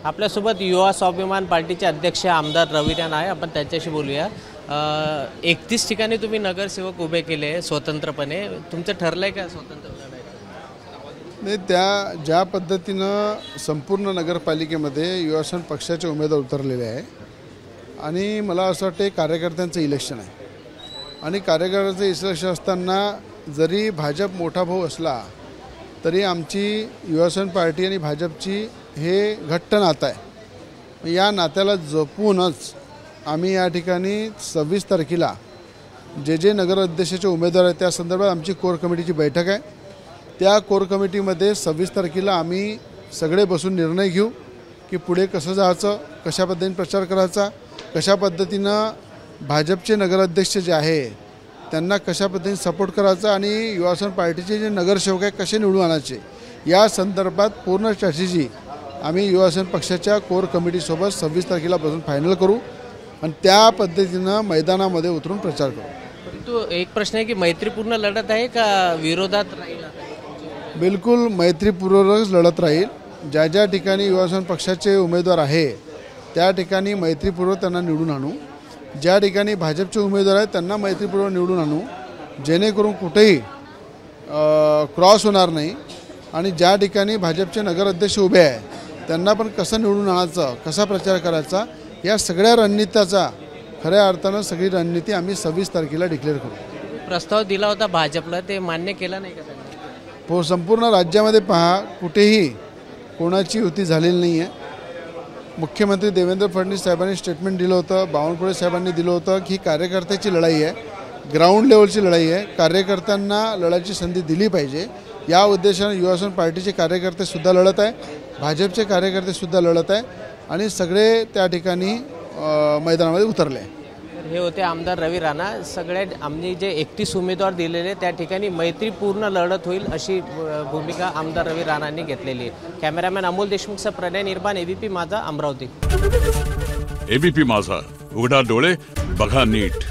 आपल्यासोबत युवा स्वाभिमान पार्टीचे अध्यक्ष आमदार रवी राणा आहे। आपण त्यांच्याशी बोलूया। 31 ठिकाणी तुम्ही नगरसेवक उभे केले स्वतंत्रपणे, तुमचं ठरलंय का स्वतंत्र लढायचं? नाही, त्या ज्या पद्धतीनं संपूर्ण नगरपालिकेमध्ये युवासेना पक्षाचे उमेदवार उतरलेले आहे आणि मला असं वाटतं कार्यकर्त्यांचं इलेक्शन आहे आणि कार्यकर्त्यांचं इलेक्शन असताना जरी भाजप मोठा भाऊ असला तरी आमची युवासेना पार्टी आणि भाजपची हे घट्ट नातं आहे। या नात्याला जपूनच आम्ही या ठिकाणी 26 तारखेला जे नगराध्यक्षाचे उमेदवार आहेत त्या संदर्भात आमची कोर कमिटीची बैठक आहे। त्या कोर कमिटीमध्ये 26 तारखेला आम्ही सगळे बसून निर्णय घेऊ की पुढे कसं जायचं, कशा पद्धतीने प्रचार करायचा, कशा पद्धतीनं भाजपचे नगराध्यक्ष जे आहे त्यांना कशा पद्धतीने सपोर्ट करायचा आणि युवासेना पार्टीचे जे नगरसेवक आहे कसे निवडून आणायचे, या संदर्भात पूर्ण स्ट्रॅटेजी आम्ही युवासेना पक्षाच्या कोर कमिटीसोबत 26 तारखेला बसून फायनल करू आणि त्या पद्धतीनं मैदानामध्ये उतरून प्रचार करू। परंतु एक प्रश्न आहे की मैत्रीपूर्ण लढत आहे का विरोधात राहील? बिलकुल मैत्रीपूर्वकच लढत राहील। ज्या ज्या ठिकाणी युवासेना पक्षाचे उमेदवार आहे त्या ठिकाणी मैत्रीपूर्वक त्यांना निवडून आणू, ज्या ठिकाणी भाजपचे उमेदवार आहेत त्यांना मैत्रीपूर्वक निवडून आणू, जेणेकरून कुठेही क्रॉस होणार नाही आणि ज्या ठिकाणी भाजपचे नगराध्यक्ष उभे आहे त्यांना पण कसं निवडून आणायचं, कसा प्रचार करायचा, या सगळ्या रणनीतीचा खऱ्या अर्थानं सगळी रणनीती आम्ही 26 तारखेला डिक्लेअर करू। प्रस्ताव दिला होता भाजपला, ते मान्य केला नाही का त्यांनी? संपूर्ण राज्यामध्ये पहा, कुठेही कोणाची युती झालेली नाही आहे। मुख्यमंत्री देवेंद्र फडणवीस साहेबांनी स्टेटमेंट दिलं होतं, बावनकुळे साहेबांनी दिलं होतं की कार्यकर्त्याची लढाई आहे, ग्राउंड लेवलची लढाई आहे, कार्यकर्त्यांना लढायची संधी दिली पाहिजे। या उद्देशाने युवासेना पार्टीचे कार्यकर्तेसुद्धा लढत आहे, भाजपचे कार्यकर्तेसुद्धा लढत आहे आणि सगळे त्या ठिकाणी मैदानामध्ये उतरले। हे होते आमदार रवी राणा। सगळ्या आम्ही जे 31 उमेदवार दिलेले त्या ठिकाणी मैत्रीपूर्ण लढत होईल अशी भूमिका आमदार रवी राणांनी घेतलेली आहे। कॅमेरामॅन अमोल देशमुखचा प्रणय निर्माण, एबीपी माझा, अमरावती। एबीपी माझा, उघडा डोळे बघा नीट।